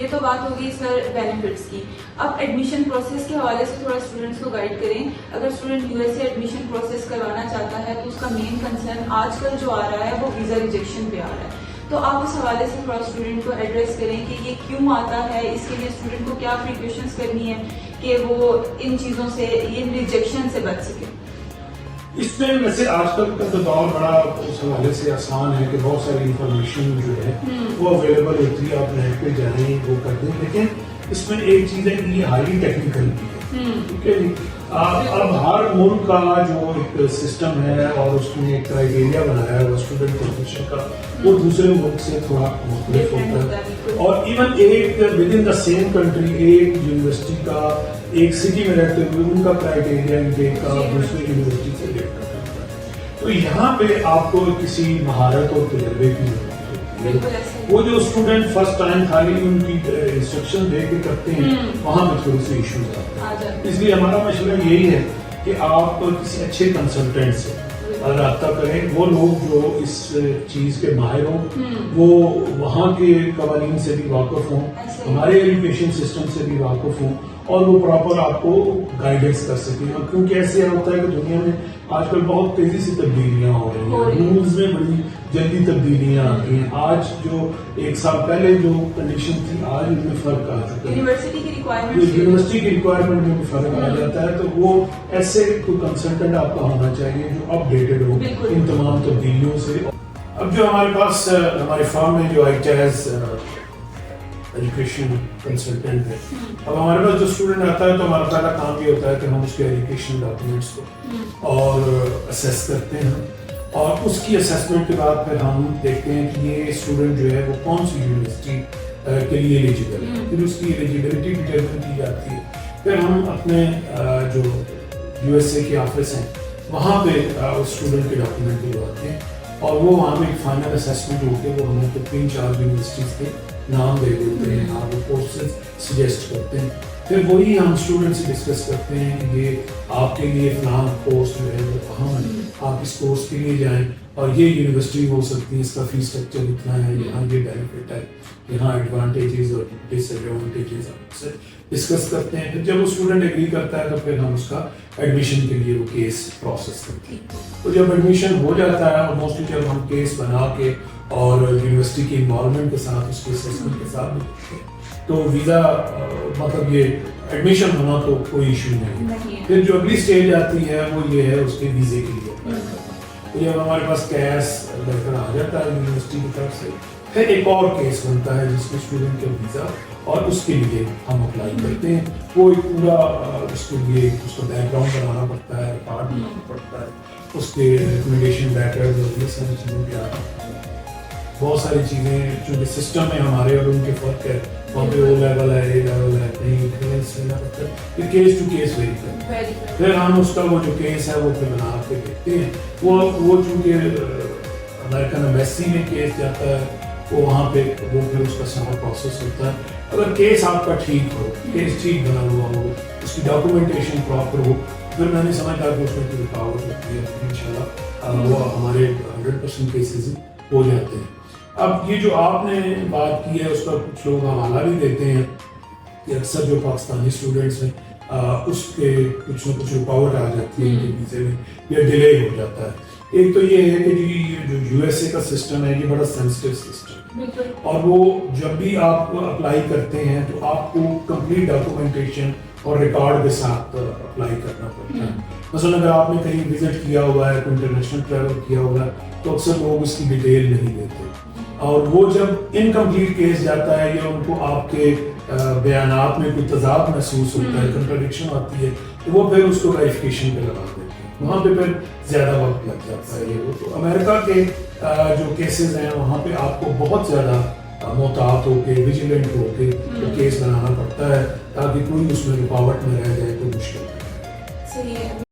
یہ تو بات ہوگی سر بینیفٹس کی. اب ایڈمیشن پروسیس کے حوالے سے تھوڑا اسٹوڈنٹس کو گائڈ کریں. اگر student U S A admission process کروانا چاہتا ہے تو اس کا مین کنسرن آج کل جو آ رہا ہے وہ ویزا ریجیکشن پہ آ رہا ہے. تو آپ اس حوالے سے تھوڑا اسٹوڈنٹ کو ایڈریس کریں کہ یہ کیوں آتا ہے, اس کے لیے اسٹوڈنٹ کو کیا پریکاشنس کرنی ہے کہ وہ ان چیزوں سے, ان ریجیکشن سے بچ سکے. اس میں ویسے آج کل کا تو دور بڑا اس حوالے سے آسان ہے کہ بہت ساری انفارمیشن جو ہے وہ اویلیبل ہوتی ہے, آپ نیٹ پہ جائیں وہ کر دیں. لیکن اس میں ایک چیز ہے کہ یہ ہائی ٹیکنیکل بھی ہے, ٹھیک ہے جی. اب ہر ملک کا جو ایک سسٹم ہے اور اس نے ایک کرائٹیریا بنایا ہے اسٹوڈنٹ پروفیشن کا, وہ دوسرے ملک سے تھوڑا مختلف ہوتا ہے. اور ایون ایک with in the same country ایک یونیورسٹی کا ایک سٹی میں رہتے ہوئے ان کا کرائٹیریا انٹیک کا دوسری یونیورسٹی سے ڈفرینٹ ہوتا ہے. تو یہاں پہ آپ کو کسی مہارت اور تجربے کی ضرورت ہوتی ہے. وہ جو اسٹوڈنٹ فرسٹ ٹائم خالی ان کی انسٹرکشن دے کے کرتے ہیں وہاں پہ تھوڑے سے ایشوز آتے ہیں. اس لیے ہمارا مشورہ یہی ہے کہ آپ کسی اچھے کنسلٹنٹ سے رابطہ کریں. وہ لوگ جو اس چیز کے ماہر ہوں, وہ وہاں کے قوانین سے بھی واقف ہوں, ہمارے ایجوکیشن سسٹم سے بھی واقف ہوں, اور وہ پراپر آپ کو گائیڈنس کر سکیں. کیونکہ ایسے ہوتا ہے کہ دنیا میں آج کل بہت تیزی سے تبدیلیاں ہو رہی ہیں, رولز میں بڑی جلدی تبدیلیاں آتی ہیں. آج جو ایک سال پہلے جو کنڈیشن تھی آج ان میں فرق آ چکا ہے. یونیورسٹی کی ریکوائرمنٹ میں بھی فرق آ جاتا ہے. تو وہ ایسے کوئی کنسلٹنٹ آپ کا ہونا چاہیے جو اپ ڈیٹڈ ہو ان تمام تبدیلیوں سے. اب جو ہمارے پاس ہمارے فارم میں جو ITAS ایجوکیشن کنسلٹنٹ ہے, اب ہمارے پاس جو اسٹوڈنٹ آتا ہے تو ہمارا پہلا کام یہ ہوتا ہے کہ ہم اس کے ایجوکیشن ڈاکیومنٹس کو اور اسیس کرتے ہیں, اور اس کی اسیسمنٹ کے بعد پھر ہم دیکھتے ہیں کہ یہ اسٹوڈنٹ جو ہے وہ کون سی یونیورسٹی کے لیے ایلیجیبل ہے. پھر اس کی ایلیجیبلٹی ڈٹرمن کی جاتی ہے. پھر ہم اپنے جو USA کے آفس ہیں وہاں پہ اس اسٹوڈنٹ کے ڈاکیومنٹ دلواتے ہیں, اور وہ وہاں پہ ایک فائنل اسیسمنٹ ہو کے وہ ہمیں 3-4 یونیورسٹیز کے نام دے دیتے ہیں, آپ وہ کورسز سجیسٹ کرتے ہیں. پھر وہی ہم اسٹوڈنٹ سے ڈسکس کرتے ہیں کہ یہ آپ کے لیے فلاں کورس جو ہے وہ کہاں ہے, آپ اس کورس کے لیے جائیں, اور یہ یونیورسٹی ہو سکتی ہے, اس کا فی اسٹرکچر اتنا ہے, یہاں یہ بینیفٹ ہے, یہاں ایڈوانٹیجز اور ڈس ایڈوانٹیجز آپ سے ڈسکس کرتے ہیں. پھر جب وہ اسٹوڈنٹ ایگری کرتا ہے تو پھر ہم اس کا ایڈمیشن کے لیے وہ کیس پروسیس کرتے ہیں. تو جب ایڈمیشن ہو جاتا ہے, اور موسٹلی جب ہم کیس بنا کے اور یونیورسٹی کی انوالومنٹ کے ساتھ اس کے اسسمنٹ کے ساتھ دیکھتے ہیں تو ویزا مطلب یہ ایڈمیشن ہونا تو کوئی ایشو نہیں ہے. پھر جو اگلی اسٹیج آتی ہے وہ یہ ہے اس کے ویزے کے لیے اپلائی کرنا. تو جب ہمارے پاس کیس لیٹر آ جاتا ہے یونیورسٹی کی طرف سے, پھر ایک اور کیس بنتا ہے جس میں اسٹوڈنٹ کا ویزا, اور اس کے لیے ہم اپلائی کرتے ہیں. وہ ایک پورا اس کے لیے اس کا بیک گراؤنڈ بنانا پڑتا ہے, ریکارڈ بنانا پڑتا ہے, اس کے ریکمنڈیشن لیٹرز اور یہ ساری چیزوں کے بہت ساری چیزیں چونکہ سسٹم میں ہمارے اور ان کے فرق ہے. وہاں پہ او لیول ہے, اے لیول ہے, نہیں کلیئرنس لینا پڑتا ہے. پھر کیس ٹو کیس ویری کرتے ہیں. پھر ہم اس کا وہ جو کیس ہے وہ پھر بنا کے دیکھتے ہیں. وہ چونکہ امریکن ایمبیسی میں کیس جاتا ہے, وہ وہاں پہ وہ پھر اس کا سارا پروسیس ہوتا ہے. اگر کیس آپ کا ٹھیک ہو, کیس ٹھیک بنا ہوا ہو, اس کی ڈاکومنٹیشن پراپر ہو, پھر میں نہیں سمجھتا کہ اس میں کوئی رکاوٹ ہوتی ہے. انشاءاللہ وہ ہمارے 100% کیسز ہو جاتے ہیں. اب یہ جو آپ نے بات کی ہے اس پر کچھ لوگ حوالہ بھی دیتے ہیں کہ اکثر جو پاکستانی اسٹوڈنٹس ہیں اس کے کچھ نہ کچھ رکاوٹ آ جاتی ہے ویزے میں, یا ڈیلے ہو جاتا ہے. ایک تو یہ ہے کہ جی جو USA کا سسٹم ہے یہ بڑا سینسٹیو سسٹم ہے, اور وہ جب بھی آپ اپلائی کرتے ہیں تو آپ کو کمپلیٹ ڈاکومنٹیشن اور ریکارڈ کے ساتھ اپلائی کرنا پڑتا ہے. مثلا اگر آپ نے کہیں وزٹ کیا ہوا ہے, کوئی انٹرنیشنل ٹریول کیا ہوا ہے, تو اکثر لوگ اس کی ڈیٹیل نہیں دیتے, اور وہ جب انکمپلیٹ کیس جاتا ہے یا ان کو آپ کے بیانات میں کوئی تضاد محسوس ہوتا ہے, کنٹراڈکشن آتی ہے, تو وہ پھر اس کو ویریفیکیشن پہ لگا دیتے ہیں. وہاں پہ پھر زیادہ وقت لگ جاتا ہے. یہ وہ تو امریکہ کے جو کیسز ہیں وہاں پہ آپ کو بہت زیادہ محتاط ہو کے, ویجیلنٹ ہو کے کیس بنانا پڑتا ہے تاکہ کوئی اس میں رکاوٹ نہ رہ جائے, کوئی مشکل نہ رہ جائے.